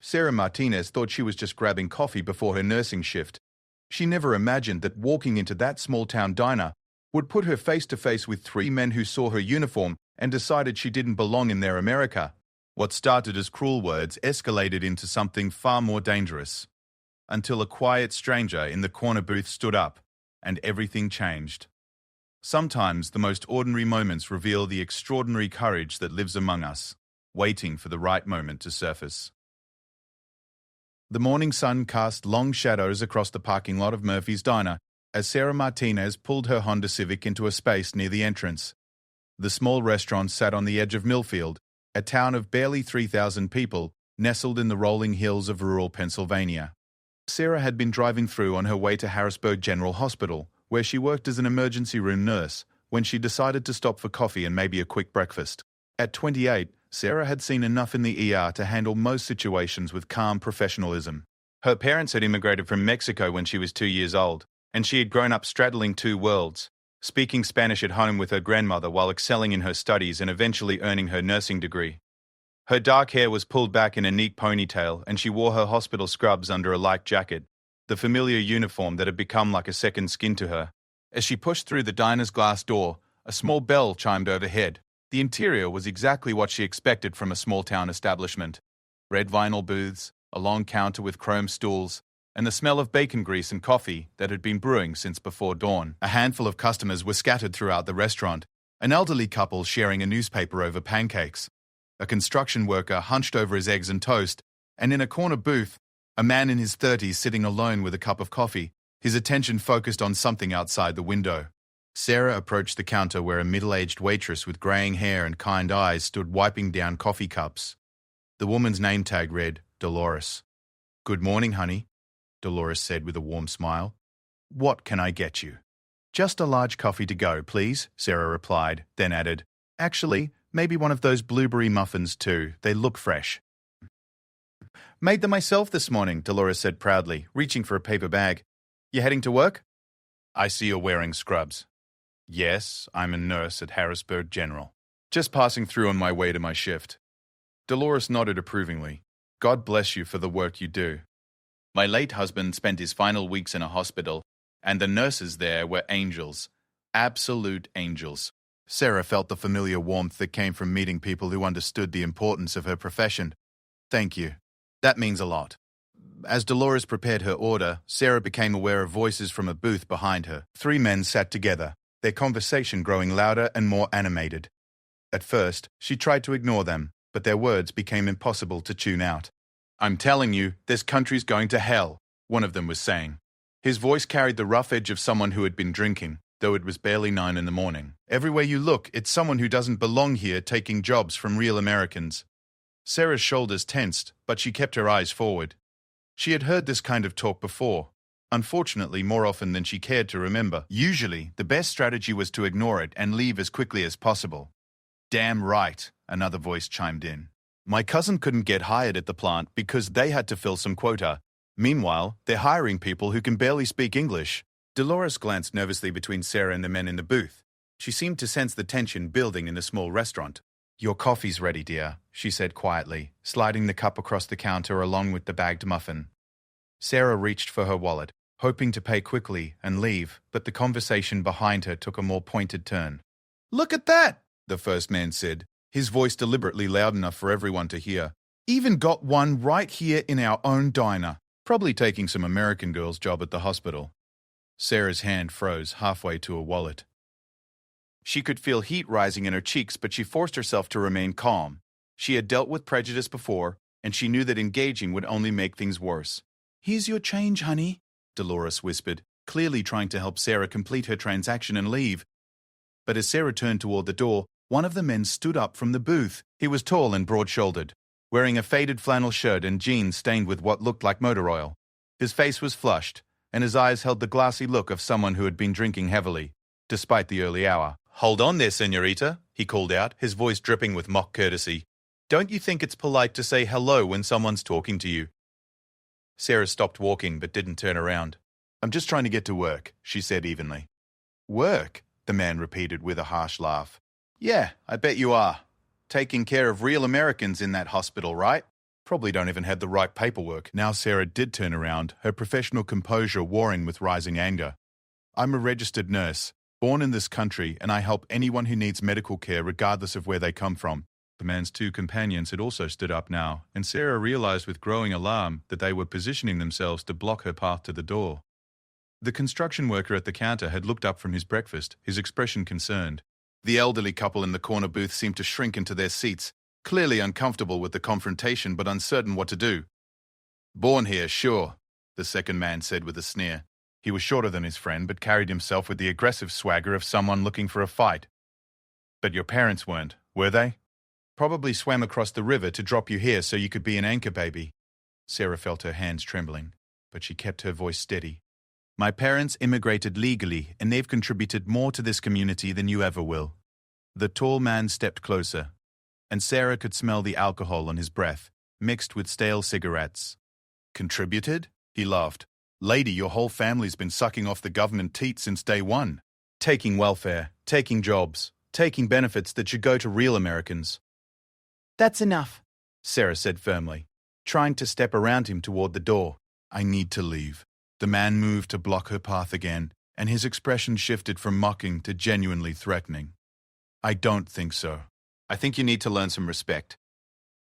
Sarah Martinez thought she was just grabbing coffee before her nursing shift. She never imagined that walking into that small-town diner would put her face to face with three men who saw her uniform and decided she didn't belong in their America. What started as cruel words escalated into something far more dangerous, until a quiet stranger in the corner booth stood up, and everything changed. Sometimes the most ordinary moments reveal the extraordinary courage that lives among us, waiting for the right moment to surface. The morning sun cast long shadows across the parking lot of Murphy's Diner as Sarah Martinez pulled her Honda Civic into a space near the entrance. The small restaurant sat on the edge of Millfield, a town of barely 3,000 people, nestled in the rolling hills of rural Pennsylvania. Sarah had been driving through on her way to Harrisburg General Hospital, where she worked as an emergency room nurse, when she decided to stop for coffee and maybe a quick breakfast. At 28, Sarah had seen enough in the ER to handle most situations with calm professionalism. Her parents had immigrated from Mexico when she was 2 years old, and she had grown up straddling two worlds, speaking Spanish at home with her grandmother while excelling in her studies and eventually earning her nursing degree. Her dark hair was pulled back in a neat ponytail, and she wore her hospital scrubs under a light jacket, the familiar uniform that had become like a second skin to her. As she pushed through the diner's glass door, a small bell chimed overhead. The interior was exactly what she expected from a small-town establishment. Red vinyl booths, a long counter with chrome stools, and the smell of bacon grease and coffee that had been brewing since before dawn. A handful of customers were scattered throughout the restaurant, an elderly couple sharing a newspaper over pancakes, a construction worker hunched over his eggs and toast, and in a corner booth, a man in his 30s sitting alone with a cup of coffee, his attention focused on something outside the window. Sarah approached the counter where a middle-aged waitress with graying hair and kind eyes stood wiping down coffee cups. The woman's name tag read, Dolores. "Good morning, honey," Dolores said with a warm smile. "What can I get you?" "Just a large coffee to go, please," Sarah replied, then added, "Actually, maybe one of those blueberry muffins too. They look fresh." "Made them myself this morning," Dolores said proudly, reaching for a paper bag. "You heading to work?" "I see you're wearing scrubs." "Yes, I'm a nurse at Harrisburg General. Just passing through on my way to my shift." Dolores nodded approvingly. "God bless you for the work you do. My late husband spent his final weeks in a hospital, and the nurses there were angels. Absolute angels." Sarah felt the familiar warmth that came from meeting people who understood the importance of her profession. "Thank you. That means a lot." As Dolores prepared her order, Sarah became aware of voices from a booth behind her. Three men sat together, their conversation growing louder and more animated. At first, she tried to ignore them, but their words became impossible to tune out. "I'm telling you, this country's going to hell," one of them was saying. His voice carried the rough edge of someone who had been drinking, though it was barely 9 in the morning. "Everywhere you look, it's someone who doesn't belong here taking jobs from real Americans." Sarah's shoulders tensed, but she kept her eyes forward. She had heard this kind of talk before, unfortunately more often than she cared to remember. Usually, the best strategy was to ignore it and leave as quickly as possible. "Damn right," another voice chimed in. "My cousin couldn't get hired at the plant because they had to fill some quota. Meanwhile, they're hiring people who can barely speak English." Dolores glanced nervously between Sarah and the men in the booth. She seemed to sense the tension building in the small restaurant. "Your coffee's ready, dear," she said quietly, sliding the cup across the counter along with the bagged muffin. Sarah reached for her wallet, hoping to pay quickly and leave, but the conversation behind her took a more pointed turn. "Look at that," the first man said, his voice deliberately loud enough for everyone to hear. "Even got one right here in our own diner. Probably taking some American girl's job at the hospital." Sarah's hand froze halfway to a wallet. She could feel heat rising in her cheeks, but she forced herself to remain calm. She had dealt with prejudice before, and she knew that engaging would only make things worse. "Here's your change, honey," Dolores whispered, clearly trying to help Sarah complete her transaction and leave. But as Sarah turned toward the door, one of the men stood up from the booth. He was tall and broad-shouldered, wearing a faded flannel shirt and jeans stained with what looked like motor oil. His face was flushed, and his eyes held the glassy look of someone who had been drinking heavily, despite the early hour. "Hold on there, señorita," he called out, his voice dripping with mock courtesy. "Don't you think it's polite to say hello when someone's talking to you?" Sarah stopped walking but didn't turn around. "I'm just trying to get to work," she said evenly. "Work?" the man repeated with a harsh laugh. "Yeah, I bet you are. Taking care of real Americans in that hospital, right? Probably don't even have the right paperwork. Now Sarah did turn around, her professional composure warring with rising anger. I'm a registered nurse, born in this country, and I help anyone who needs medical care regardless of where they come from. The man's two companions had also stood up now, and Sarah realized with growing alarm that they were positioning themselves to block her path to the door. The construction worker at the counter had looked up from his breakfast, his expression concerned. The elderly couple in the corner booth seemed to shrink into their seats, clearly uncomfortable with the confrontation but uncertain what to do. "Born here, sure," the second man said with a sneer. He was shorter than his friend but carried himself with the aggressive swagger of someone looking for a fight. "But your parents weren't, were they? Probably swam across the river to drop you here so you could be an anchor baby." Sarah felt her hands trembling, but she kept her voice steady. "My parents immigrated legally, and they've contributed more to this community than you ever will." The tall man stepped closer, and Sarah could smell the alcohol on his breath, mixed with stale cigarettes. "Contributed?" He laughed. "Lady, your whole family's been sucking off the government teat since day one. Taking welfare, taking jobs, taking benefits that should go to real Americans." "That's enough," Sarah said firmly, trying to step around him toward the door. "I need to leave." The man moved to block her path again, and his expression shifted from mocking to genuinely threatening. "I don't think so. I think you need to learn some respect.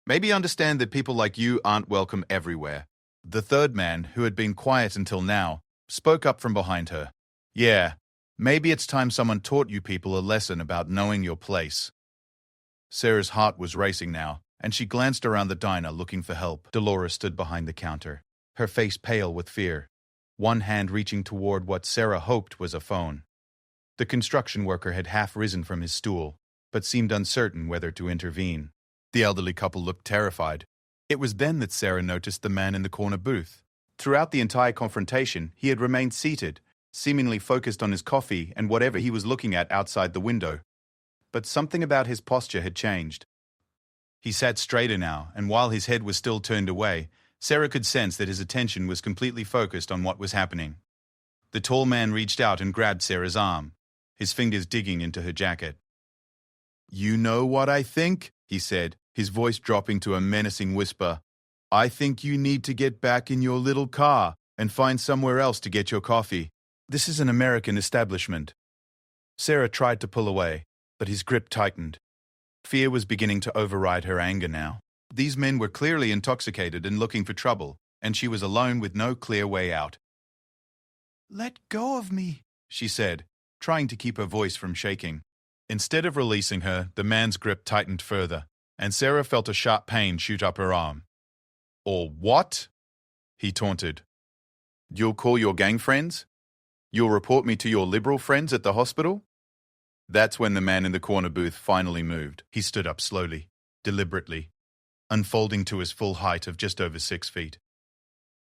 Maybe understand that people like you aren't welcome everywhere." The third man, who had been quiet until now, spoke up from behind her. "Yeah, maybe it's time someone taught you people a lesson about knowing your place." Sarah's heart was racing now, and she glanced around the diner looking for help. Dolores stood behind the counter, her face pale with fear, one hand reaching toward what Sarah hoped was a phone. The construction worker had half risen from his stool, but seemed uncertain whether to intervene. The elderly couple looked terrified. It was then that Sarah noticed the man in the corner booth. Throughout the entire confrontation, he had remained seated, seemingly focused on his coffee and whatever he was looking at outside the window. But something about his posture had changed. He sat straighter now, and while his head was still turned away, Sarah could sense that his attention was completely focused on what was happening. The tall man reached out and grabbed Sarah's arm, his fingers digging into her jacket. "You know what I think?" he said, his voice dropping to a menacing whisper. "I think you need to get back in your little car and find somewhere else to get your coffee. This is an American establishment." Sarah tried to pull away, but his grip tightened. Fear was beginning to override her anger now. These men were clearly intoxicated and looking for trouble, and she was alone with no clear way out. "Let go of me," she said, trying to keep her voice from shaking. Instead of releasing her, the man's grip tightened further, and Sarah felt a sharp pain shoot up her arm. "Or what?" he taunted. "You'll call your gang friends? You'll report me to your liberal friends at the hospital?" That's when the man in the corner booth finally moved. He stood up slowly, deliberately, unfolding to his full height of just over 6 feet.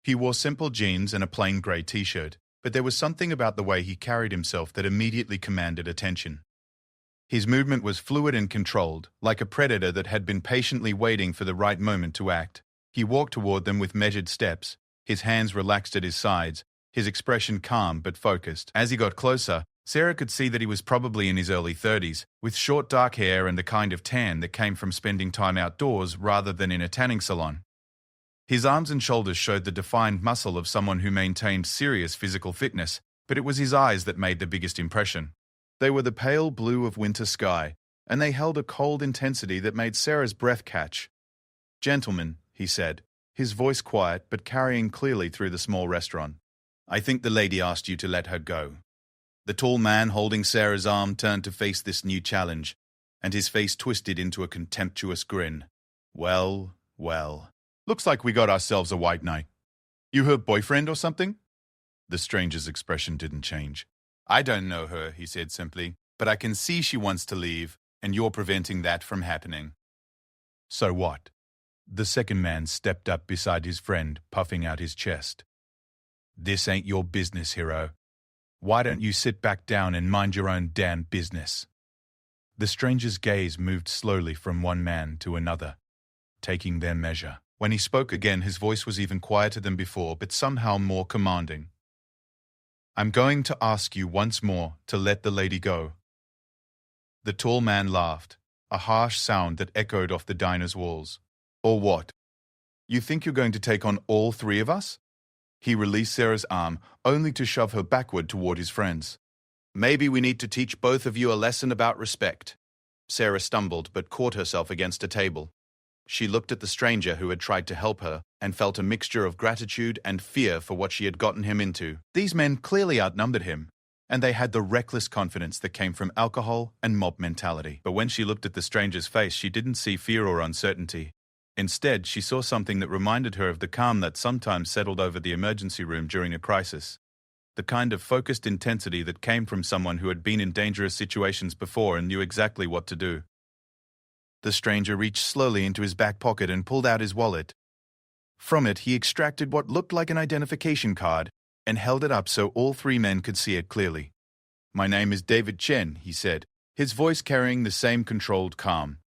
He wore simple jeans and a plain grey t-shirt, but there was something about the way he carried himself that immediately commanded attention. His movement was fluid and controlled, like a predator that had been patiently waiting for the right moment to act. He walked toward them with measured steps, his hands relaxed at his sides, his expression calm but focused. As he got closer, Sarah could see that he was probably in his early 30s, with short dark hair and the kind of tan that came from spending time outdoors rather than in a tanning salon. His arms and shoulders showed the defined muscle of someone who maintained serious physical fitness, but it was his eyes that made the biggest impression. They were the pale blue of winter sky, and they held a cold intensity that made Sarah's breath catch. "Gentlemen," he said, his voice quiet but carrying clearly through the small restaurant. "I think the lady asked you to let her go." The tall man holding Sarah's arm turned to face this new challenge, and his face twisted into a contemptuous grin. "Well, well. Looks like we got ourselves a white knight. You her boyfriend or something?" The stranger's expression didn't change. "I don't know her," he said simply, "but I can see she wants to leave, and you're preventing that from happening." "So what?" The second man stepped up beside his friend, puffing out his chest. "This ain't your business, hero. Why don't you sit back down and mind your own damn business?" The stranger's gaze moved slowly from one man to another, taking their measure. When he spoke again, his voice was even quieter than before, but somehow more commanding. "I'm going to ask you once more to let the lady go." The tall man laughed, a harsh sound that echoed off the diner's walls. "Or what?" You think you're going to take on all three of us? He released Sarah's arm, only to shove her backward toward his friends. Maybe we need to teach both of you a lesson about respect. Sarah stumbled but caught herself against a table. She looked at the stranger who had tried to help her and felt a mixture of gratitude and fear for what she had gotten him into. These men clearly outnumbered him, and they had the reckless confidence that came from alcohol and mob mentality. But when she looked at the stranger's face, she didn't see fear or uncertainty. Instead, she saw something that reminded her of the calm that sometimes settled over the emergency room during a crisis. The kind of focused intensity that came from someone who had been in dangerous situations before and knew exactly what to do. The stranger reached slowly into his back pocket and pulled out his wallet. From it, he extracted what looked like an identification card and held it up so all three men could see it clearly. "My name is David Chen," he said, his voice carrying the same controlled calm.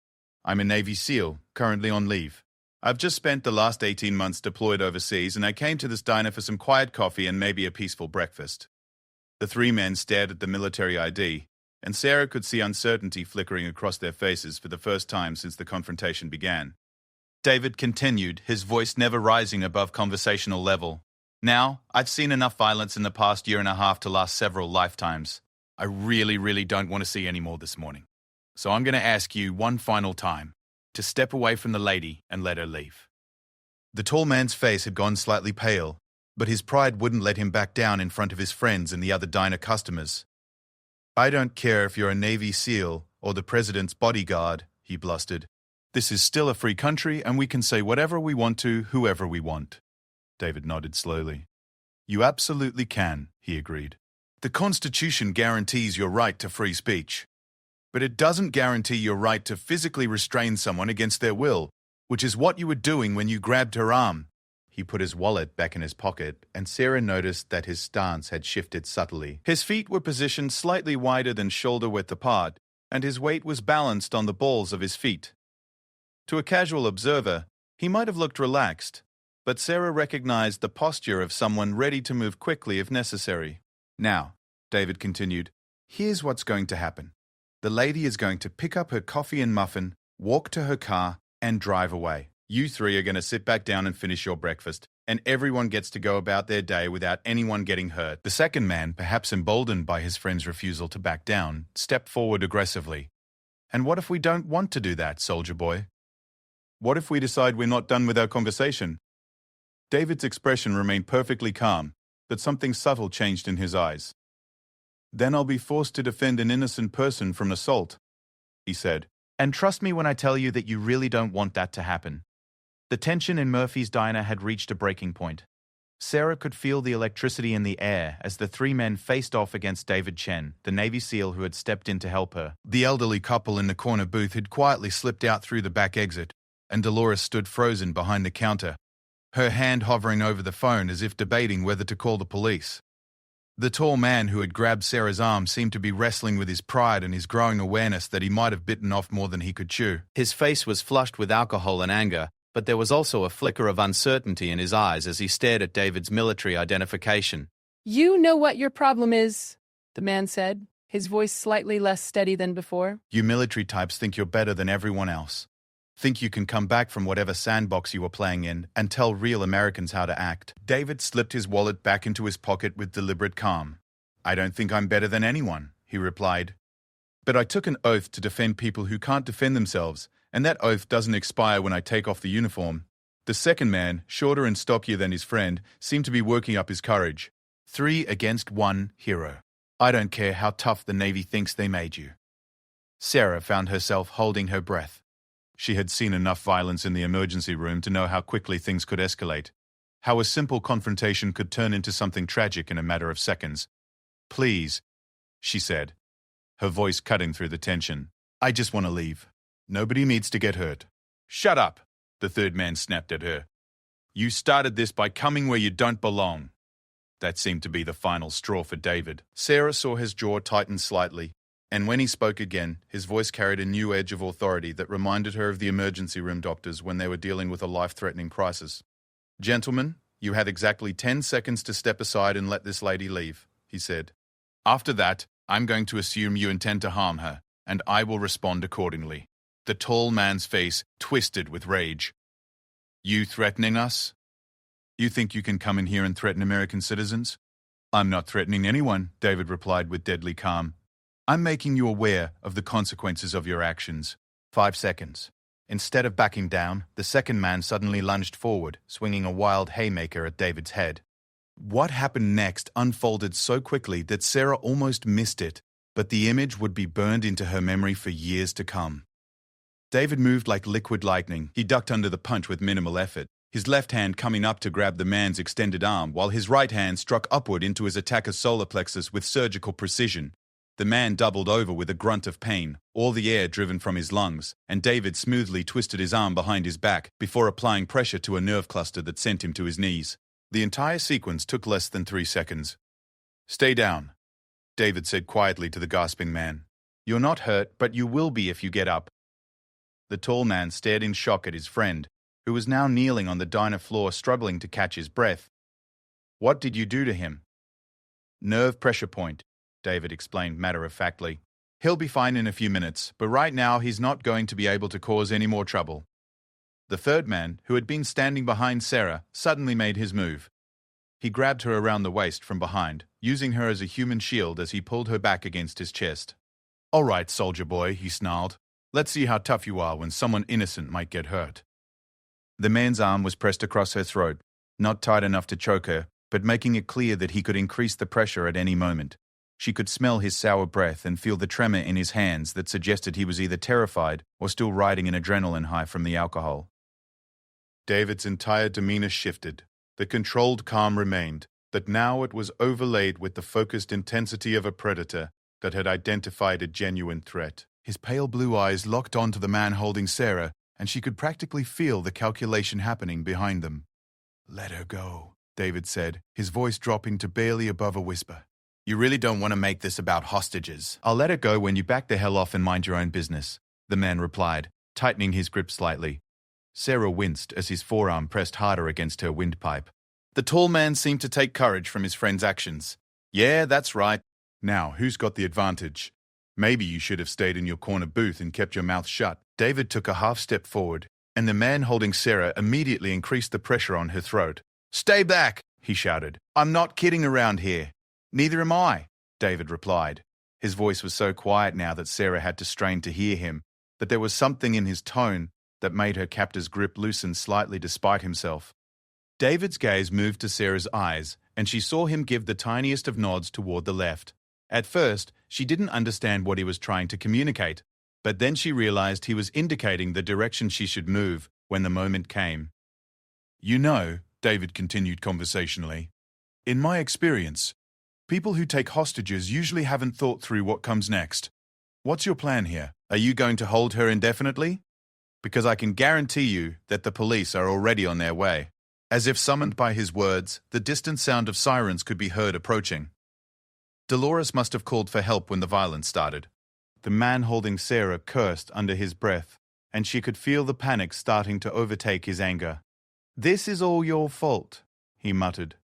"I'm a Navy SEAL, currently on leave. I've just spent the last 18 months deployed overseas, and I came to this diner for some quiet coffee and maybe a peaceful breakfast." The three men stared at the military ID, and Sarah could see uncertainty flickering across their faces for the first time since the confrontation began. David continued, his voice never rising above conversational level. "Now, I've seen enough violence in the past year and a half to last several lifetimes. I really don't want to see any more this morning. So I'm going to ask you one final time to step away from the lady and let her leave." The tall man's face had gone slightly pale, but his pride wouldn't let him back down in front of his friends and the other diner customers. "I don't care if you're a Navy SEAL or the president's bodyguard," he blustered. "This is still a free country and we can say whatever we want to whoever we want." David nodded slowly. "You absolutely can," he agreed. "The Constitution guarantees your right to free speech. But it doesn't guarantee your right to physically restrain someone against their will, which is what you were doing when you grabbed her arm." He put his wallet back in his pocket, and Sarah noticed that his stance had shifted subtly. His feet were positioned slightly wider than shoulder-width apart, and his weight was balanced on the balls of his feet. To a casual observer, he might have looked relaxed, but Sarah recognized the posture of someone ready to move quickly if necessary. "Now," David continued, "here's what's going to happen. The lady is going to pick up her coffee and muffin, walk to her car, and drive away. You three are going to sit back down and finish your breakfast, and everyone gets to go about their day without anyone getting hurt." The second man, perhaps emboldened by his friend's refusal to back down, stepped forward aggressively. "And what if we don't want to do that, soldier boy? What if we decide we're not done with our conversation?" David's expression remained perfectly calm, but something subtle changed in his eyes. "Then I'll be forced to defend an innocent person from assault," he said. "And trust me when I tell you that you really don't want that to happen." The tension in Murphy's diner had reached a breaking point. Sarah could feel the electricity in the air as the three men faced off against David Chen, the Navy SEAL who had stepped in to help her. The elderly couple in the corner booth had quietly slipped out through the back exit, and Dolores stood frozen behind the counter, her hand hovering over the phone as if debating whether to call the police. The tall man who had grabbed Sarah's arm seemed to be wrestling with his pride and his growing awareness that he might have bitten off more than he could chew. His face was flushed with alcohol and anger, but there was also a flicker of uncertainty in his eyes as he stared at David's military identification. "You know what your problem is," the man said, his voice slightly less steady than before. "You military types think you're better than everyone else. Think you can come back from whatever sandbox you were playing in and tell real Americans how to act." David slipped his wallet back into his pocket with deliberate calm. "I don't think I'm better than anyone," he replied. "But I took an oath to defend people who can't defend themselves, and that oath doesn't expire when I take off the uniform." The second man, shorter and stockier than his friend, seemed to be working up his courage. 3 against 1, hero. "I don't care how tough the Navy thinks they made you." Sarah found herself holding her breath. She had seen enough violence in the emergency room to know how quickly things could escalate, how a simple confrontation could turn into something tragic in a matter of seconds. "Please," she said, her voice cutting through the tension. "I just want to leave. Nobody needs to get hurt." "Shut up," the third man snapped at her. "You started this by coming where you don't belong." That seemed to be the final straw for David. Sarah saw his jaw tighten slightly, and when he spoke again, his voice carried a new edge of authority that reminded her of the emergency room doctors when they were dealing with a life-threatening crisis. "Gentlemen, you had exactly 10 seconds to step aside and let this lady leave," he said. "After that, I'm going to assume you intend to harm her, and I will respond accordingly." The tall man's face twisted with rage. You threatening us? You think you can come in here and threaten American citizens? I'm not threatening anyone, David replied with deadly calm. I'm making you aware of the consequences of your actions. 5 seconds. Instead of backing down, the second man suddenly lunged forward, swinging a wild haymaker at David's head. What happened next unfolded so quickly that Sarah almost missed it, but the image would be burned into her memory for years to come. David moved like liquid lightning. He ducked under the punch with minimal effort, his left hand coming up to grab the man's extended arm, while his right hand struck upward into his attacker's solar plexus with surgical precision. The man doubled over with a grunt of pain, all the air driven from his lungs, and David smoothly twisted his arm behind his back before applying pressure to a nerve cluster that sent him to his knees. The entire sequence took less than 3 seconds. Stay down, David said quietly to the gasping man. You're not hurt, but you will be if you get up. The tall man stared in shock at his friend, who was now kneeling on the diner floor struggling to catch his breath. What did you do to him? Nerve pressure point, David explained matter-of-factly. He'll be fine in a few minutes, but right now he's not going to be able to cause any more trouble. The third man, who had been standing behind Sarah, suddenly made his move. He grabbed her around the waist from behind, using her as a human shield as he pulled her back against his chest. All right, soldier boy, he snarled. Let's see how tough you are when someone innocent might get hurt. The man's arm was pressed across her throat, not tight enough to choke her, but making it clear that he could increase the pressure at any moment. She could smell his sour breath and feel the tremor in his hands that suggested he was either terrified or still riding an adrenaline high from the alcohol. David's entire demeanor shifted. The controlled calm remained, but now it was overlaid with the focused intensity of a predator that had identified a genuine threat. His pale blue eyes locked onto the man holding Sarah, and she could practically feel the calculation happening behind them. Let her go, David said, his voice dropping to barely above a whisper. You really don't want to make this about hostages. I'll let her go when you back the hell off and mind your own business, the man replied, tightening his grip slightly. Sarah winced as his forearm pressed harder against her windpipe. The tall man seemed to take courage from his friend's actions. Yeah, that's right. Now, who's got the advantage? Maybe you should have stayed in your corner booth and kept your mouth shut. David took a half step forward, and the man holding Sarah immediately increased the pressure on her throat. Stay back, he shouted. I'm not kidding around here. Neither am I, David replied. His voice was so quiet now that Sarah had to strain to hear him, but there was something in his tone that made her captor's grip loosen slightly despite himself. David's gaze moved to Sarah's eyes, and she saw him give the tiniest of nods toward the left. At first, she didn't understand what he was trying to communicate, but then she realized he was indicating the direction she should move when the moment came. You know, David continued conversationally, in my experience, people who take hostages usually haven't thought through what comes next. What's your plan here? Are you going to hold her indefinitely? Because I can guarantee you that the police are already on their way. As if summoned by his words, the distant sound of sirens could be heard approaching. Dolores must have called for help when the violence started. The man holding Sarah cursed under his breath, and she could feel the panic starting to overtake his anger. This is all your fault, he muttered.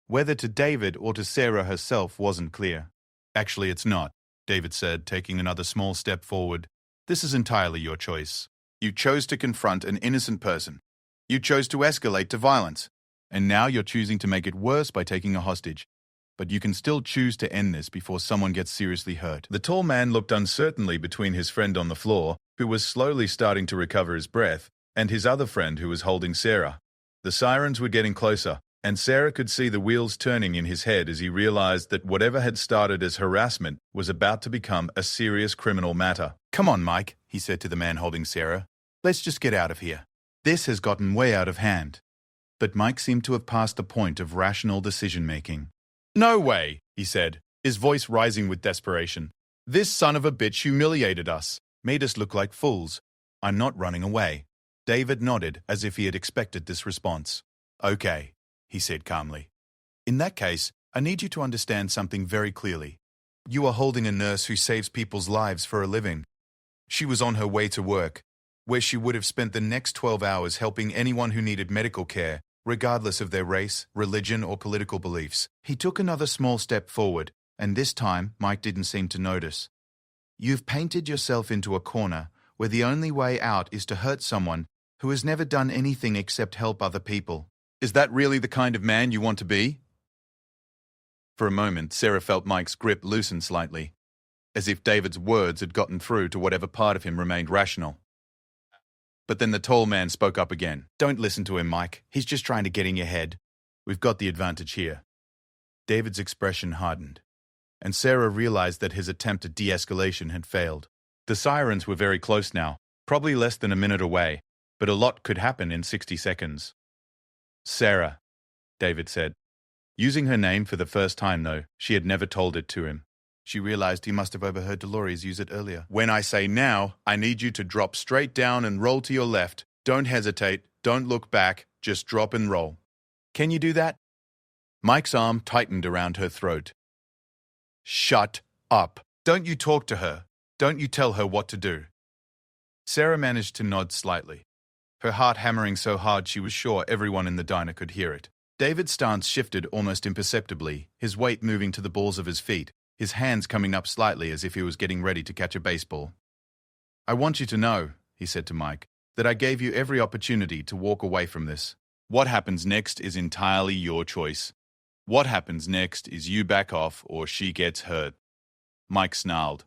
Whether to David or to Sarah herself wasn't clear. Actually, it's not, David said, taking another small step forward. This is entirely your choice. You chose to confront an innocent person. You chose to escalate to violence. And now you're choosing to make it worse by taking a hostage. But you can still choose to end this before someone gets seriously hurt. The tall man looked uncertainly between his friend on the floor, who was slowly starting to recover his breath, and his other friend who was holding Sarah. The sirens were getting closer, and Sarah could see the wheels turning in his head as he realized that whatever had started as harassment was about to become a serious criminal matter. Come on, Mike, he said to the man holding Sarah. Let's just get out of here. This has gotten way out of hand. But Mike seemed to have passed the point of rational decision-making. No way, he said, his voice rising with desperation. This son of a bitch humiliated us, made us look like fools. I'm not running away. David nodded as if he had expected this response. Okay, he said calmly. In that case, I need you to understand something very clearly. You are holding a nurse who saves people's lives for a living. She was on her way to work, where she would have spent the next 12 hours helping anyone who needed medical care, regardless of their race, religion, or political beliefs. He took another small step forward, and this time Mike didn't seem to notice. You've painted yourself into a corner where the only way out is to hurt someone who has never done anything except help other people. Is that really the kind of man you want to be? For a moment, Sarah felt Mike's grip loosen slightly, as if David's words had gotten through to whatever part of him remained rational. But then the tall man spoke up again. Don't listen to him, Mike. He's just trying to get in your head. We've got the advantage here. David's expression hardened, and Sarah realized that his attempt at de-escalation had failed. The sirens were very close now, probably less than a minute away, but a lot could happen in 60 seconds. Sarah, David said. Using her name for the first time, though, she had never told it to him. She realized he must have overheard Dolores use it earlier. When I say now, I need you to drop straight down and roll to your left. Don't hesitate, don't look back, just drop and roll. Can you do that? Mike's arm tightened around her throat. Shut up. Don't you talk to her. Don't you tell her what to do. Sarah managed to nod slightly, her heart hammering so hard she was sure everyone in the diner could hear it. David's stance shifted almost imperceptibly, his weight moving to the balls of his feet, his hands coming up slightly as if he was getting ready to catch a baseball. I want you to know, he said to Mike, that I gave you every opportunity to walk away from this. What happens next is entirely your choice. What happens next is you back off or she gets hurt. Mike snarled.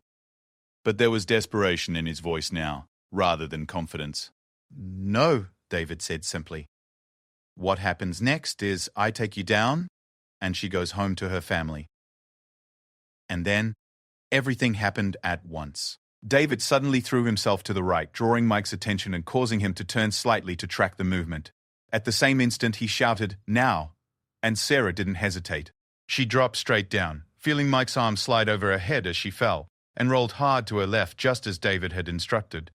But there was desperation in his voice now, rather than confidence. No, David said simply. What happens next is I take you down, and she goes home to her family. And then, everything happened at once. David suddenly threw himself to the right, drawing Mike's attention and causing him to turn slightly to track the movement. At the same instant, he shouted, "Now!" And Sarah didn't hesitate. She dropped straight down, feeling Mike's arm slide over her head as she fell, and rolled hard to her left just as David had instructed.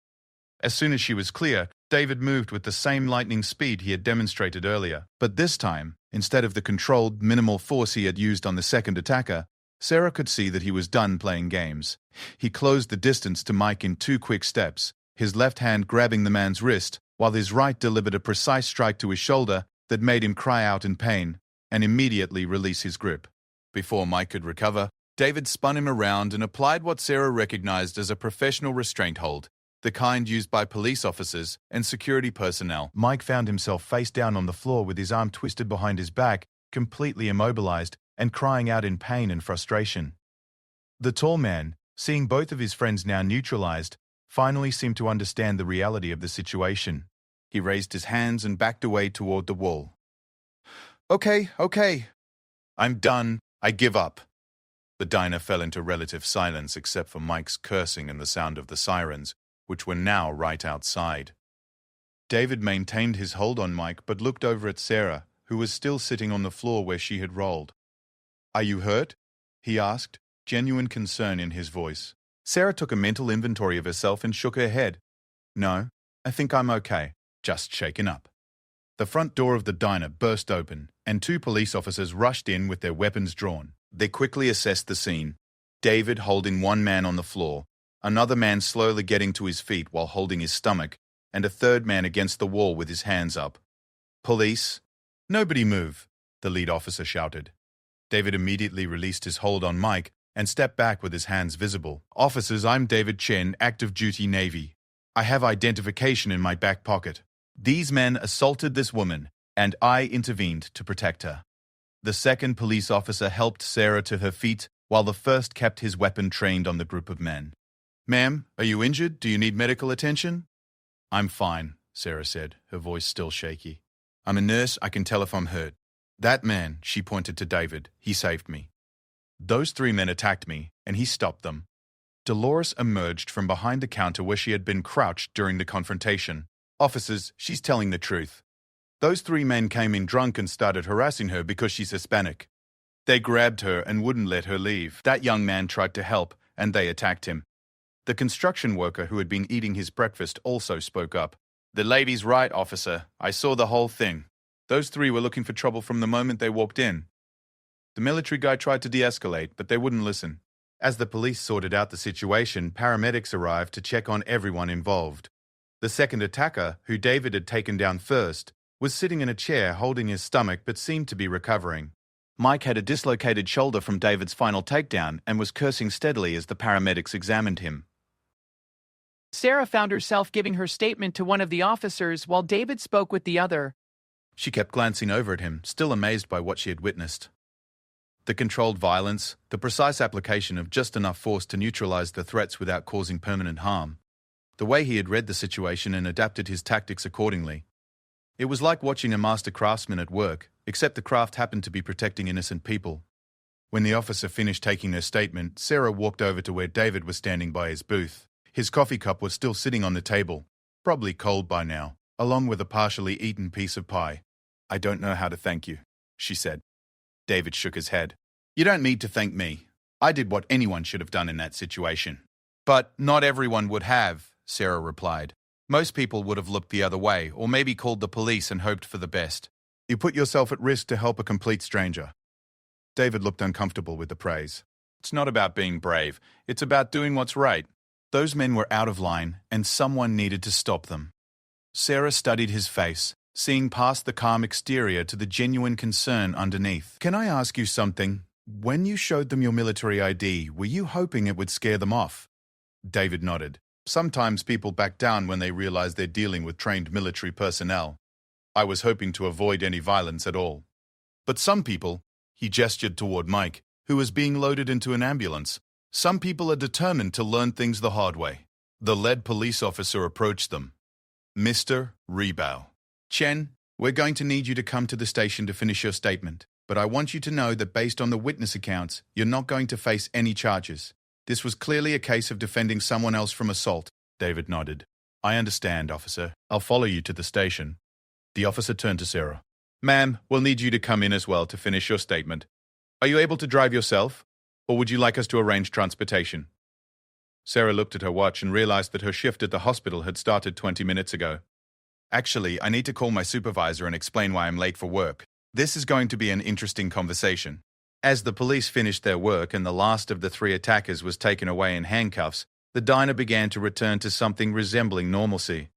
As soon as she was clear, David moved with the same lightning speed he had demonstrated earlier. But this time, instead of the controlled, minimal force he had used on the second attacker, Sarah could see that he was done playing games. He closed the distance to Mike in 2 quick steps, his left hand grabbing the man's wrist, while his right delivered a precise strike to his shoulder that made him cry out in pain and immediately release his grip. Before Mike could recover, David spun him around and applied what Sarah recognized as a professional restraint hold, the kind used by police officers and security personnel. Mike found himself face down on the floor with his arm twisted behind his back, completely immobilized, and crying out in pain and frustration. The tall man, seeing both of his friends now neutralized, finally seemed to understand the reality of the situation. He raised his hands and backed away toward the wall. Okay. I'm done. I give up. The diner fell into relative silence except for Mike's cursing and the sound of the sirens, which were now right outside. David maintained his hold on Mike but looked over at Sarah, who was still sitting on the floor where she had rolled. Are you hurt? He asked, genuine concern in his voice. Sarah took a mental inventory of herself and shook her head. No, I think I'm okay, just shaken up. The front door of the diner burst open, and 2 police officers rushed in with their weapons drawn. They quickly assessed the scene, David holding one man on the floor, another man slowly getting to his feet while holding his stomach, and a third man against the wall with his hands up. Police, nobody move, the lead officer shouted. David immediately released his hold on Mike and stepped back with his hands visible. Officers, I'm David Chen, active duty Navy. I have identification in my back pocket. These men assaulted this woman, and I intervened to protect her. The second police officer helped Sarah to her feet, while the first kept his weapon trained on the group of men. Ma'am, are you injured? Do you need medical attention? I'm fine, Sarah said, her voice still shaky. I'm a nurse, I can tell if I'm hurt. That man, she pointed to David, he saved me. Those 3 men attacked me, and he stopped them. Dolores emerged from behind the counter where she had been crouched during the confrontation. Officers, she's telling the truth. Those 3 men came in drunk and started harassing her because she's Hispanic. They grabbed her and wouldn't let her leave. That young man tried to help, and they attacked him. The construction worker who had been eating his breakfast also spoke up. The lady's right, officer. I saw the whole thing. Those 3 were looking for trouble from the moment they walked in. The military guy tried to de-escalate, but they wouldn't listen. As the police sorted out the situation, paramedics arrived to check on everyone involved. The second attacker, who David had taken down first, was sitting in a chair holding his stomach but seemed to be recovering. Mike had a dislocated shoulder from David's final takedown and was cursing steadily as the paramedics examined him. Sarah found herself giving her statement to one of the officers while David spoke with the other. She kept glancing over at him, still amazed by what she had witnessed. The controlled violence, the precise application of just enough force to neutralize the threats without causing permanent harm. The way he had read the situation and adapted his tactics accordingly. It was like watching a master craftsman at work, except the craft happened to be protecting innocent people. When the officer finished taking their statement, Sarah walked over to where David was standing by his booth. His coffee cup was still sitting on the table, probably cold by now, along with a partially eaten piece of pie. "I don't know how to thank you," she said. David shook his head. "You don't need to thank me. I did what anyone should have done in that situation." "But not everyone would have," Sarah replied. "Most people would have looked the other way, or maybe called the police and hoped for the best. You put yourself at risk to help a complete stranger." David looked uncomfortable with the praise. "It's not about being brave. It's about doing what's right. Those men were out of line, and someone needed to stop them." Sarah studied his face, seeing past the calm exterior to the genuine concern underneath. "Can I ask you something? When you showed them your military ID, were you hoping it would scare them off?" David nodded. "Sometimes people back down when they realize they're dealing with trained military personnel. I was hoping to avoid any violence at all. But some people," he gestured toward Mike, who was being loaded into an ambulance, "some people are determined to learn things the hard way." The lead police officer approached them. "Mr. Rebow. Chen, we're going to need you to come to the station to finish your statement, but I want you to know that based on the witness accounts, you're not going to face any charges. This was clearly a case of defending someone else from assault." David nodded. "I understand, officer. I'll follow you to the station." The officer turned to Sarah. "Ma'am, we'll need you to come in as well to finish your statement. Are you able to drive yourself, or would you like us to arrange transportation?" Sarah looked at her watch and realized that her shift at the hospital had started 20 minutes ago. "Actually, I need to call my supervisor and explain why I'm late for work. This is going to be an interesting conversation." As the police finished their work and the last of the 3 attackers was taken away in handcuffs, the diner began to return to something resembling normalcy.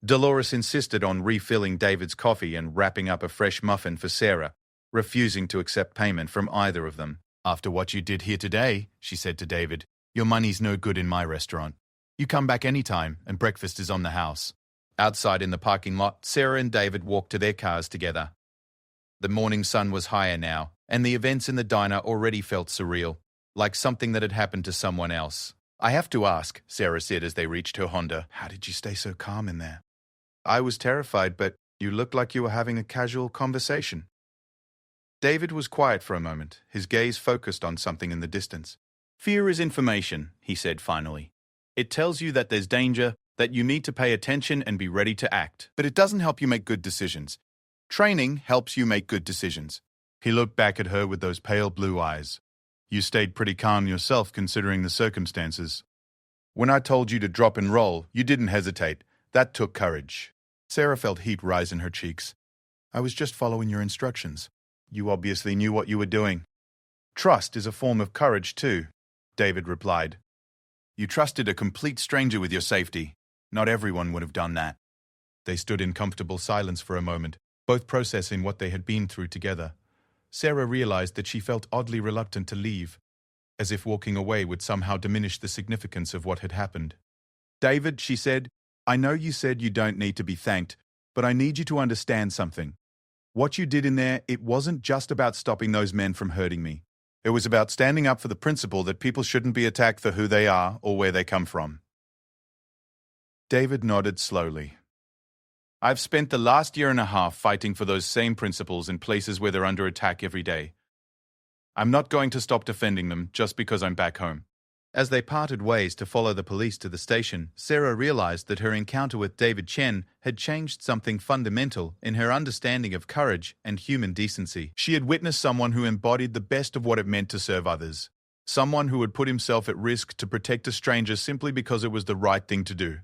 Dolores insisted on refilling David's coffee and wrapping up a fresh muffin for Sarah, refusing to accept payment from either of them. "After what you did here today," she said to David, "your money's no good in my restaurant. You come back anytime, and breakfast is on the house." Outside in the parking lot, Sarah and David walked to their cars together. The morning sun was higher now, and the events in the diner already felt surreal, like something that had happened to someone else. "I have to ask," Sarah said as they reached her Honda, "how did you stay so calm in there?" "I was terrified, but you looked like you were having a casual conversation." David was quiet for a moment, his gaze focused on something in the distance. "Fear is information," he said finally. "It tells you that there's danger, that you need to pay attention and be ready to act. But it doesn't help you make good decisions. Training helps you make good decisions." He looked back at her with those pale blue eyes. "You stayed pretty calm yourself considering the circumstances. When I told you to drop and roll, you didn't hesitate. That took courage." Sarah felt heat rise in her cheeks. "I was just following your instructions. You obviously knew what you were doing." "Trust is a form of courage too," David replied. "You trusted a complete stranger with your safety. Not everyone would have done that." They stood in comfortable silence for a moment, both processing what they had been through together. Sarah realized that she felt oddly reluctant to leave, as if walking away would somehow diminish the significance of what had happened. "David," she said, "I know you said you don't need to be thanked, but I need you to understand something. What you did in there, it wasn't just about stopping those men from hurting me. It was about standing up for the principle that people shouldn't be attacked for who they are or where they come from." David nodded slowly. "I've spent the last year and a half fighting for those same principles in places where they're under attack every day. I'm not going to stop defending them just because I'm back home." As they parted ways to follow the police to the station, Sarah realized that her encounter with David Chen had changed something fundamental in her understanding of courage and human decency. She had witnessed someone who embodied the best of what it meant to serve others. Someone who would put himself at risk to protect a stranger simply because it was the right thing to do.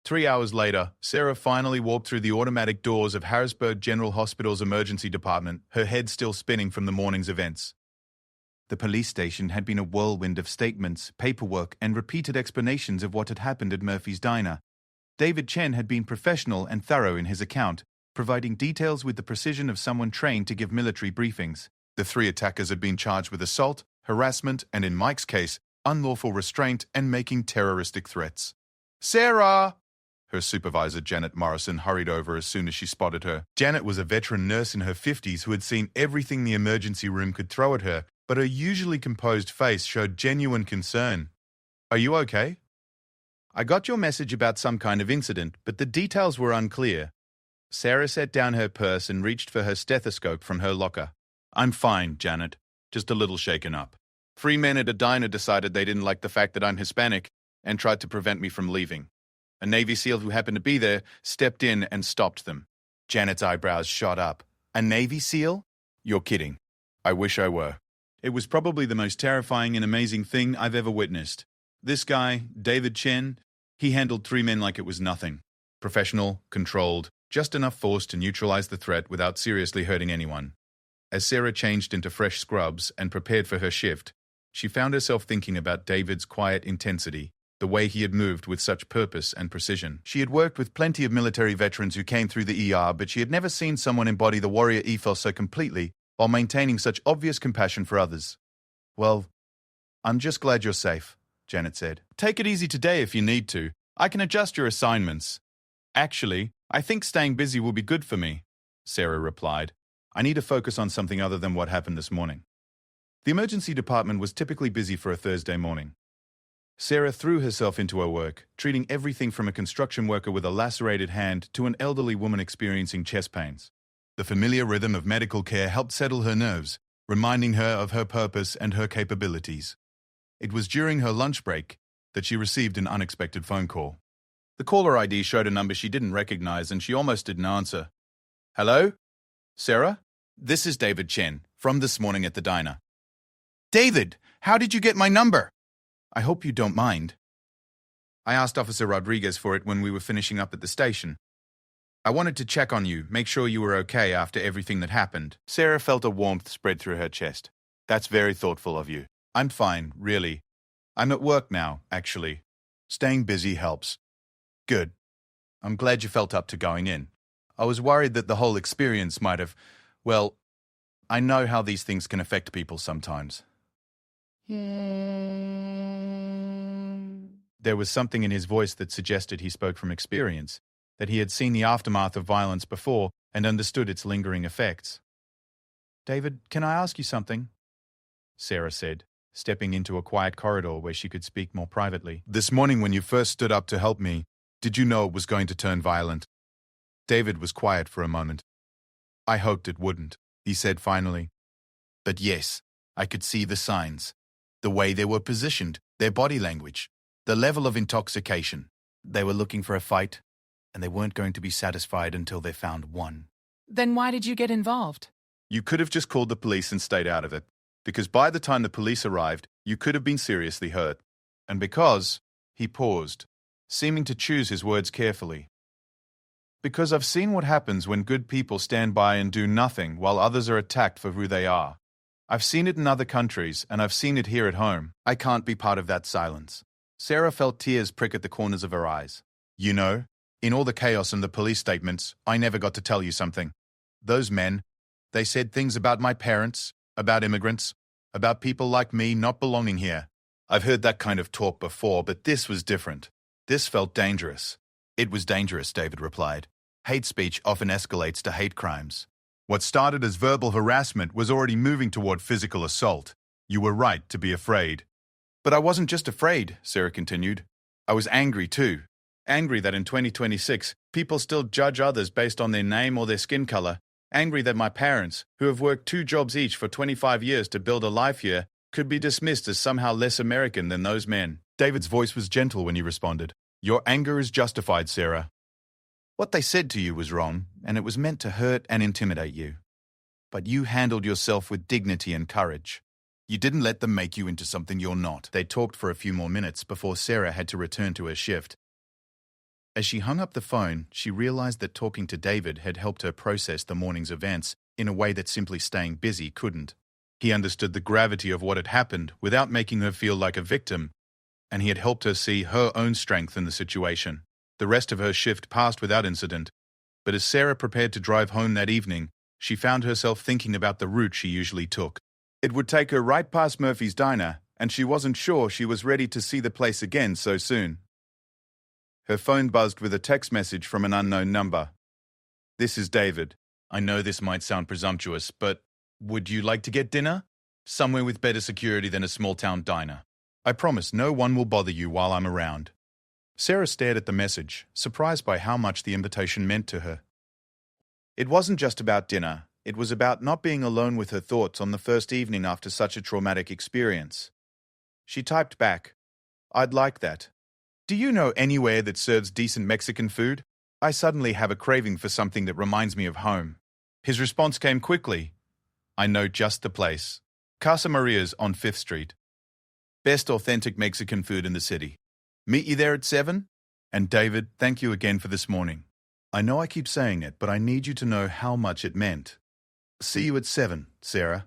3 hours later, Sarah finally walked through the automatic doors of Harrisburg General Hospital's emergency department, her head still spinning from the morning's events. The police station had been a whirlwind of statements, paperwork, and repeated explanations of what had happened at Murphy's Diner. David Chen had been professional and thorough in his account, providing details with the precision of someone trained to give military briefings. The 3 attackers had been charged with assault, harassment, and in Mike's case, unlawful restraint and making terroristic threats. Sarah! Her supervisor, Janet Morrison, hurried over as soon as she spotted her. Janet was a veteran nurse in her 50s who had seen everything the emergency room could throw at her, but her usually composed face showed genuine concern. Are you okay? I got your message about some kind of incident, but the details were unclear. Sarah set down her purse and reached for her stethoscope from her locker. I'm fine, Janet. Just a little shaken up. 3 men at a diner decided they didn't like the fact that I'm Hispanic and tried to prevent me from leaving. A Navy SEAL who happened to be there stepped in and stopped them. Janet's eyebrows shot up. A Navy SEAL? You're kidding. I wish I were. It was probably the most terrifying and amazing thing I've ever witnessed. This guy, David Chen, he handled 3 men like it was nothing. Professional, controlled, just enough force to neutralize the threat without seriously hurting anyone. As Sarah changed into fresh scrubs and prepared for her shift, she found herself thinking about David's quiet intensity, the way he had moved with such purpose and precision. She had worked with plenty of military veterans who came through the ER, but she had never seen someone embody the warrior ethos so completely while maintaining such obvious compassion for others. Well, I'm just glad you're safe, Janet said. Take it easy today if you need to. I can adjust your assignments. Actually, I think staying busy will be good for me, Sarah replied. I need to focus on something other than what happened this morning. The emergency department was typically busy for a Thursday morning. Sarah threw herself into her work, treating everything from a construction worker with a lacerated hand to an elderly woman experiencing chest pains. The familiar rhythm of medical care helped settle her nerves, reminding her of her purpose and her capabilities. It was during her lunch break that she received an unexpected phone call. The caller ID showed a number she didn't recognize and she almost didn't answer. Hello? Sarah? This is David Chen, from this morning at the diner. David, how did you get my number? I hope you don't mind. I asked Officer Rodriguez for it when we were finishing up at the station. I wanted to check on you, make sure you were okay after everything that happened. Sarah felt a warmth spread through her chest. That's very thoughtful of you. I'm fine, really. I'm at work now, actually. Staying busy helps. Good. I'm glad you felt up to going in. I was worried that the whole experience might have... Well, I know how these things can affect people sometimes. There was something in his voice that suggested he spoke from experience, that he had seen the aftermath of violence before and understood its lingering effects. David, can I ask you something? Sarah said, stepping into a quiet corridor where she could speak more privately. This morning when you first stood up to help me, did you know it was going to turn violent? David was quiet for a moment. I hoped it wouldn't, he said finally. But yes, I could see the signs. The way they were positioned, their body language, the level of intoxication. They were looking for a fight, and they weren't going to be satisfied until they found one. Then why did you get involved? You could have just called the police and stayed out of it, because by the time the police arrived, you could have been seriously hurt. And because, he paused, seeming to choose his words carefully. Because I've seen what happens when good people stand by and do nothing while others are attacked for who they are. I've seen it in other countries, and I've seen it here at home. I can't be part of that silence. Sarah felt tears prick at the corners of her eyes. You know, in all the chaos and the police statements, I never got to tell you something. Those men, they said things about my parents, about immigrants, about people like me not belonging here. I've heard that kind of talk before, but this was different. This felt dangerous. It was dangerous, David replied. Hate speech often escalates to hate crimes. What started as verbal harassment was already moving toward physical assault. You were right to be afraid. But I wasn't just afraid, Sarah continued. I was angry too. Angry that in 2026, people still judge others based on their name or their skin color. Angry that my parents, who have worked 2 jobs each for 25 years to build a life here, could be dismissed as somehow less American than those men. David's voice was gentle when he responded. Your anger is justified, Sarah. What they said to you was wrong, and it was meant to hurt and intimidate you. But you handled yourself with dignity and courage. You didn't let them make you into something you're not. They talked for a few more minutes before Sarah had to return to her shift. As she hung up the phone, she realized that talking to David had helped her process the morning's events in a way that simply staying busy couldn't. He understood the gravity of what had happened without making her feel like a victim, and he had helped her see her own strength in the situation. The rest of her shift passed without incident, but as Sarah prepared to drive home that evening, she found herself thinking about the route she usually took. It would take her right past Murphy's Diner, and she wasn't sure she was ready to see the place again so soon. Her phone buzzed with a text message from an unknown number. "This is David. I know this might sound presumptuous, but would you like to get dinner? Somewhere with better security than a small-town diner. I promise no one will bother you while I'm around." Sarah stared at the message, surprised by how much the invitation meant to her. It wasn't just about dinner. It was about not being alone with her thoughts on the first evening after such a traumatic experience. She typed back, "I'd like that. Do you know anywhere that serves decent Mexican food? I suddenly have a craving for something that reminds me of home." His response came quickly. "I know just the place. Casa Maria's on 5th Street. Best authentic Mexican food in the city. Meet you there at 7? And David, thank you again for this morning. I know I keep saying it, but I need you to know how much it meant. See you at 7, Sarah."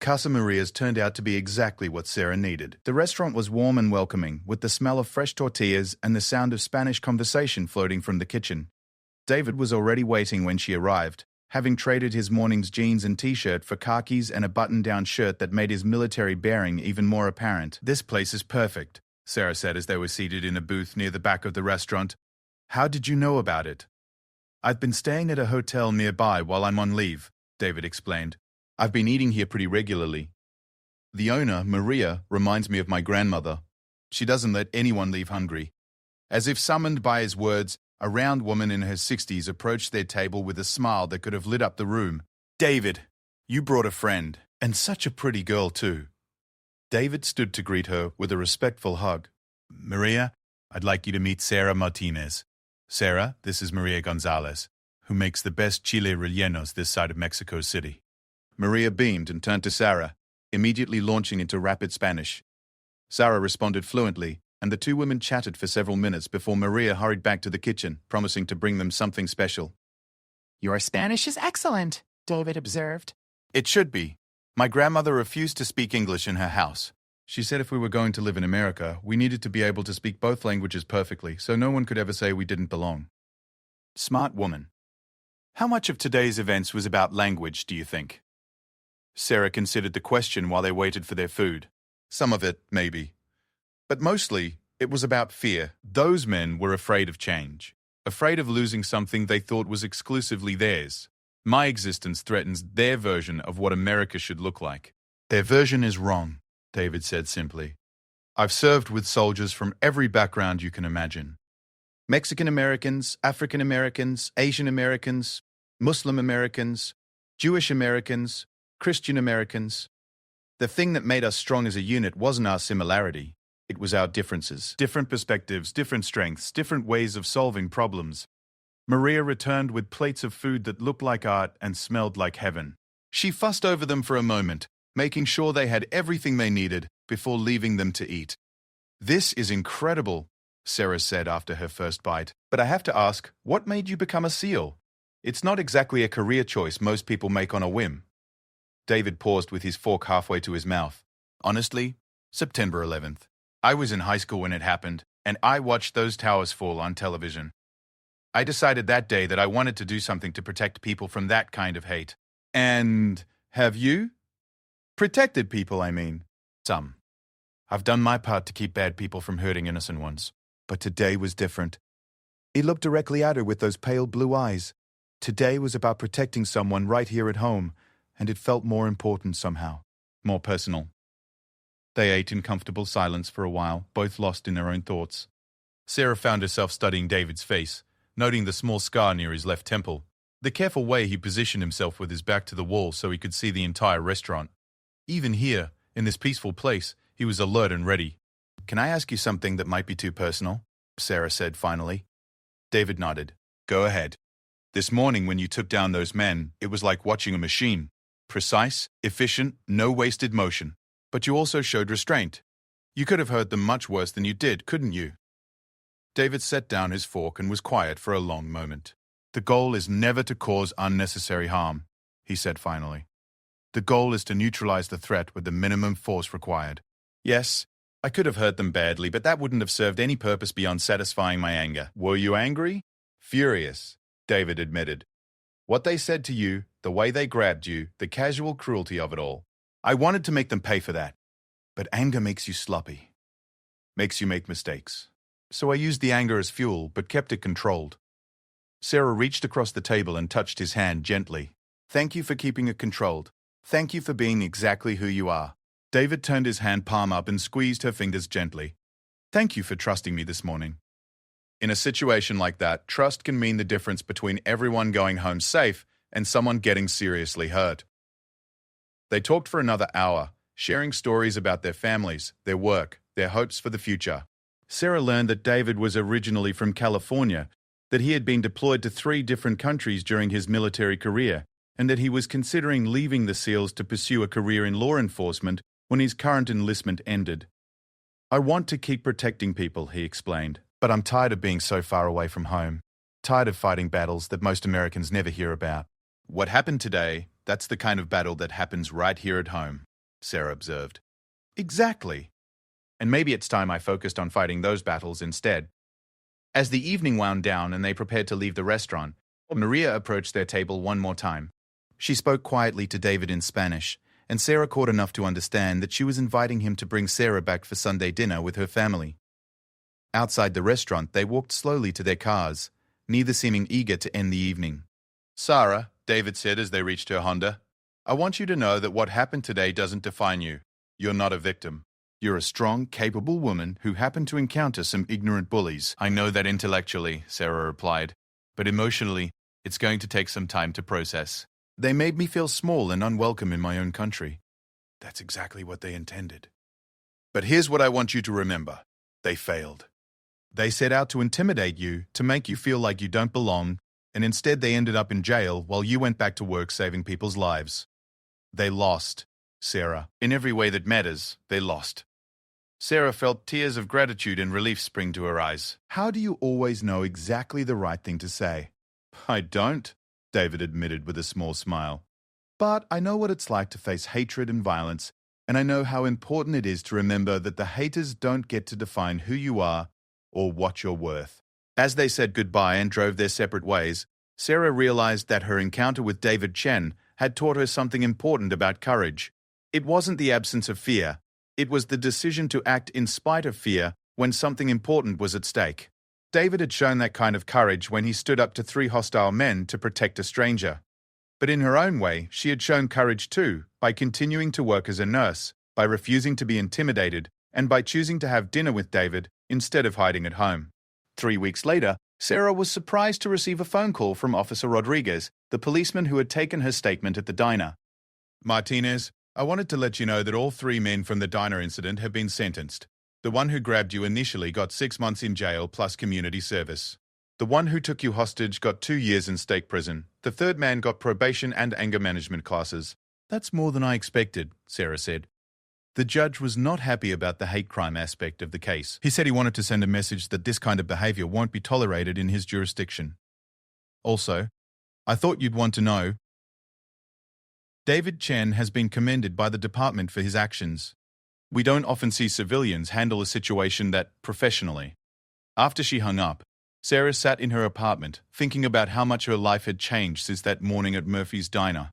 Casa Maria's turned out to be exactly what Sarah needed. The restaurant was warm and welcoming, with the smell of fresh tortillas and the sound of Spanish conversation floating from the kitchen. David was already waiting when she arrived, having traded his morning's jeans and t-shirt for khakis and a button-down shirt that made his military bearing even more apparent. "This place is perfect," Sarah said as they were seated in a booth near the back of the restaurant. "How did you know about it?" "I've been staying at a hotel nearby while I'm on leave," David explained. "I've been eating here pretty regularly. The owner, Maria, reminds me of my grandmother. She doesn't let anyone leave hungry." As if summoned by his words, a round woman in her 60s approached their table with a smile that could have lit up the room. "David, you brought a friend, and such a pretty girl too." David stood to greet her with a respectful hug. "Maria, I'd like you to meet Sarah Martinez. Sarah, this is Maria Gonzalez, who makes the best chile rellenos this side of Mexico City." Maria beamed and turned to Sarah, immediately launching into rapid Spanish. Sarah responded fluently, and the two women chatted for several minutes before Maria hurried back to the kitchen, promising to bring them something special. "Your Spanish is excellent," David observed. "It should be. My grandmother refused to speak English in her house. She said if we were going to live in America, we needed to be able to speak both languages perfectly, so no one could ever say we didn't belong." Smart woman. How much of today's events was about language, do you think? Sarah considered the question while they waited for their food. Some of it, maybe. But mostly, it was about fear. Those men were afraid of change, afraid of losing something they thought was exclusively theirs. My existence threatens their version of what America should look like. "Their version is wrong," David said simply. "I've served with soldiers from every background you can imagine. Mexican Americans, African Americans, Asian Americans, Muslim Americans, Jewish Americans, Christian Americans. The thing that made us strong as a unit wasn't our similarity. It was our differences. Different perspectives, different strengths, different ways of solving problems." Maria returned with plates of food that looked like art and smelled like heaven. She fussed over them for a moment, making sure they had everything they needed before leaving them to eat. "This is incredible," Sarah said after her first bite. "But I have to ask, what made you become a SEAL? It's not exactly a career choice most people make on a whim." David paused with his fork halfway to his mouth. "Honestly, September 11th. I was in high school when it happened, and I watched those towers fall on television. I decided that day that I wanted to do something to protect people from that kind of hate." "And have you?" "Protected people, I mean. Some. I've done my part to keep bad people from hurting innocent ones. But today was different." He looked directly at her with those pale blue eyes. Today was about protecting someone right here at home, and it felt more important somehow, more personal. They ate in comfortable silence for a while, both lost in their own thoughts. Sarah found herself studying David's face, noting the small scar near his left temple, the careful way he positioned himself with his back to the wall so he could see the entire restaurant. Even here, in this peaceful place, he was alert and ready. "Can I ask you something that might be too personal?" Sarah said finally. David nodded. "Go ahead." "This morning when you took down those men, it was like watching a machine. Precise, efficient, no wasted motion. But you also showed restraint. You could have hurt them much worse than you did, couldn't you?" David set down his fork and was quiet for a long moment. "The goal is never to cause unnecessary harm," he said finally. "The goal is to neutralize the threat with the minimum force required. Yes, I could have hurt them badly, but that wouldn't have served any purpose beyond satisfying my anger." "Were you angry?" "Furious," David admitted. "What they said to you, the way they grabbed you, the casual cruelty of it all. I wanted to make them pay for that. But anger makes you sloppy. Makes you make mistakes. So I used the anger as fuel, but kept it controlled. Sarah reached across the table and touched his hand gently. Thank you for keeping it controlled. Thank you for being exactly who you are. David turned his hand palm up and squeezed her fingers gently. Thank you for trusting me this morning. In a situation like that, trust can mean the difference between everyone going home safe and someone getting seriously hurt. They talked for another hour, sharing stories about their families, their work, their hopes for the future. Sarah learned that David was originally from California, that he had been deployed to 3 different countries during his military career, and that he was considering leaving the SEALs to pursue a career in law enforcement when his current enlistment ended. I want to keep protecting people, he explained, but I'm tired of being so far away from home. Tired of fighting battles that most Americans never hear about. What happened today, that's the kind of battle that happens right here at home, Sarah observed. Exactly. And maybe it's time I focused on fighting those battles instead. As the evening wound down and they prepared to leave the restaurant, Maria approached their table one more time. She spoke quietly to David in Spanish, and Sarah caught enough to understand that she was inviting him to bring Sarah back for Sunday dinner with her family. Outside the restaurant, they walked slowly to their cars, neither seeming eager to end the evening. Sarah, David said as they reached her Honda, I want you to know that what happened today doesn't define you. You're not a victim. You're a strong, capable woman who happened to encounter some ignorant bullies. I know that intellectually, Sarah replied, but emotionally, it's going to take some time to process. They made me feel small and unwelcome in my own country. That's exactly what they intended. But here's what I want you to remember. They failed. They set out to intimidate you, to make you feel like you don't belong, and instead they ended up in jail while you went back to work saving people's lives. They lost, Sarah. In every way that matters, they lost. Sarah felt tears of gratitude and relief spring to her eyes. How do you always know exactly the right thing to say? I don't, David admitted with a small smile. But I know what it's like to face hatred and violence, and I know how important it is to remember that the haters don't get to define who you are or what you're worth. As they said goodbye and drove their separate ways, Sarah realized that her encounter with David Chen had taught her something important about courage. It wasn't the absence of fear. It was the decision to act in spite of fear when something important was at stake. David had shown that kind of courage when he stood up to 3 hostile men to protect a stranger. But in her own way, she had shown courage too, by continuing to work as a nurse, by refusing to be intimidated, and by choosing to have dinner with David instead of hiding at home. 3 weeks later, Sarah was surprised to receive a phone call from Officer Rodriguez, the policeman who had taken her statement at the diner. Martinez, I wanted to let you know that all 3 men from the diner incident have been sentenced. The one who grabbed you initially got 6 months in jail plus community service. The one who took you hostage got 2 years in state prison. The third man got probation and anger management classes. That's more than I expected, Sarah said. The judge was not happy about the hate crime aspect of the case. He said he wanted to send a message that this kind of behavior won't be tolerated in his jurisdiction. Also, I thought you'd want to know, David Chen has been commended by the department for his actions. We don't often see civilians handle a situation that professionally. After she hung up, Sarah sat in her apartment, thinking about how much her life had changed since that morning at Murphy's diner.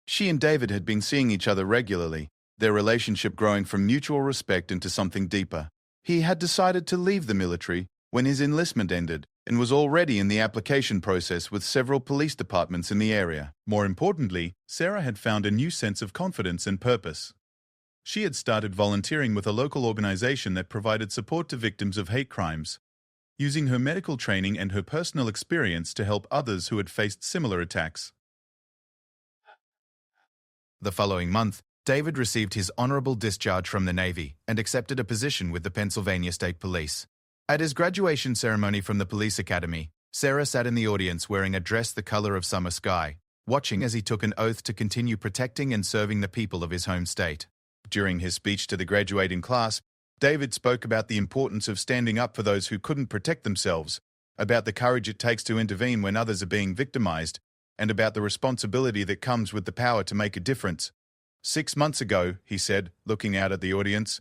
She and David had been seeing each other regularly, their relationship growing from mutual respect into something deeper. He had decided to leave the military when his enlistment ended and was already in the application process with several police departments in the area. More importantly, Sarah had found a new sense of confidence and purpose. She had started volunteering with a local organization that provided support to victims of hate crimes, using her medical training and her personal experience to help others who had faced similar attacks. The following month, David received his honorable discharge from the Navy and accepted a position with the Pennsylvania State Police. At his graduation ceremony from the police academy, Sarah sat in the audience wearing a dress the color of summer sky, watching as he took an oath to continue protecting and serving the people of his home state. During his speech to the graduating class, David spoke about the importance of standing up for those who couldn't protect themselves, about the courage it takes to intervene when others are being victimized, and about the responsibility that comes with the power to make a difference. 6 months ago, he said, looking out at the audience,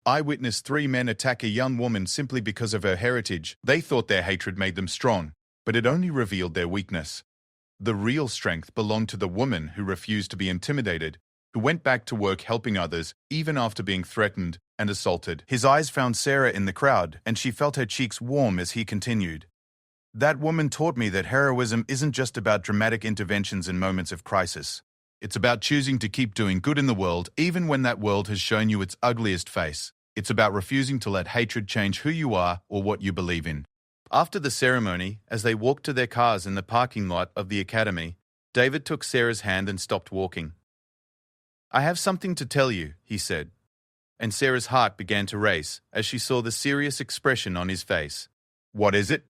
I witnessed 3 men attack a young woman simply because of her heritage. They thought their hatred made them strong, but it only revealed their weakness. The real strength belonged to the woman who refused to be intimidated, who went back to work helping others even after being threatened and assaulted. His eyes found Sarah in the crowd, and she felt her cheeks warm as he continued. That woman taught me that heroism isn't just about dramatic interventions in moments of crisis. It's about choosing to keep doing good in the world even when that world has shown you its ugliest face. It's about refusing to let hatred change who you are or what you believe in. After the ceremony, as they walked to their cars in the parking lot of the academy, David took Sarah's hand and stopped walking. "I have something to tell you," he said, and Sarah's heart began to race as she saw the serious expression on his face. "What is it?"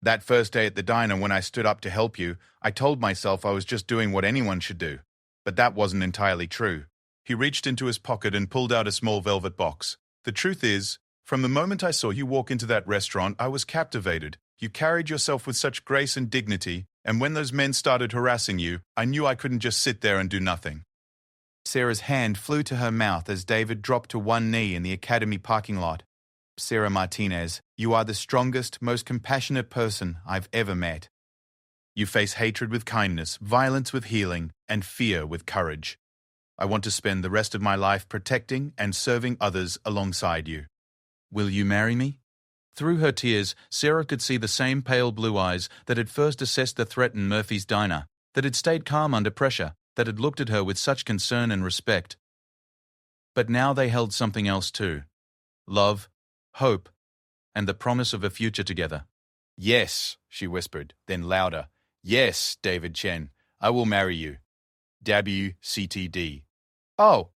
"That first day at the diner when I stood up to help you, I told myself I was just doing what anyone should do. But that wasn't entirely true." He reached into his pocket and pulled out a small velvet box. "The truth is, from the moment I saw you walk into that restaurant, I was captivated. You carried yourself with such grace and dignity, and when those men started harassing you, I knew I couldn't just sit there and do nothing." Sarah's hand flew to her mouth as David dropped to one knee in the academy parking lot. "Sarah Martinez, you are the strongest, most compassionate person I've ever met. You face hatred with kindness, violence with healing, and fear with courage. I want to spend the rest of my life protecting and serving others alongside you. Will you marry me?" Through her tears, Sarah could see the same pale blue eyes that had first assessed the threat in Murphy's diner, that had stayed calm under pressure, that had looked at her with such concern and respect. But now they held something else too: love, hope, and the promise of a future together. "Yes," she whispered, then louder. "Yes, David Chen, I will marry you. WCTD. "Oh,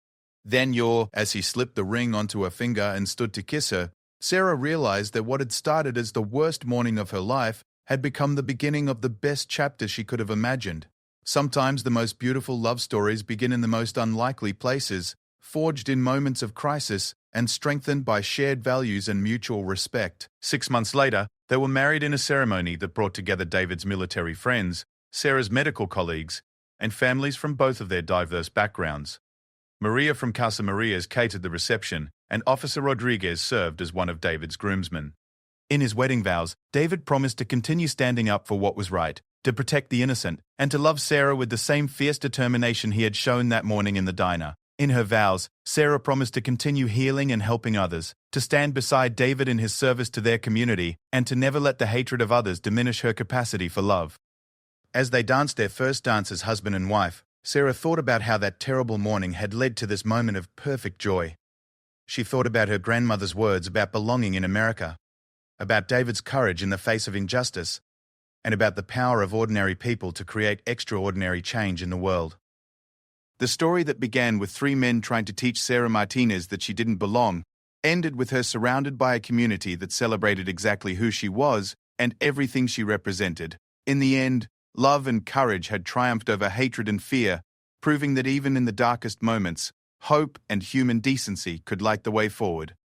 then you're—" As he slipped the ring onto her finger and stood to kiss her, Sarah realized that what had started as the worst morning of her life had become the beginning of the best chapter she could have imagined. Sometimes the most beautiful love stories begin in the most unlikely places, forged in moments of crisis and strengthened by shared values and mutual respect. 6 months later, they were married in a ceremony that brought together David's military friends, Sarah's medical colleagues, and families from both of their diverse backgrounds. Maria from Casa Maria's catered the reception, and Officer Rodriguez served as one of David's groomsmen. In his wedding vows, David promised to continue standing up for what was right, to protect the innocent, and to love Sarah with the same fierce determination he had shown that morning in the diner. In her vows, Sarah promised to continue healing and helping others, to stand beside David in his service to their community, and to never let the hatred of others diminish her capacity for love. As they danced their first dance as husband and wife, Sarah thought about how that terrible morning had led to this moment of perfect joy. She thought about her grandmother's words about belonging in America, about David's courage in the face of injustice, and about the power of ordinary people to create extraordinary change in the world. The story that began with 3 men trying to teach Sarah Martinez that she didn't belong ended with her surrounded by a community that celebrated exactly who she was and everything she represented. In the end, love and courage had triumphed over hatred and fear, proving that even in the darkest moments, hope and human decency could light the way forward.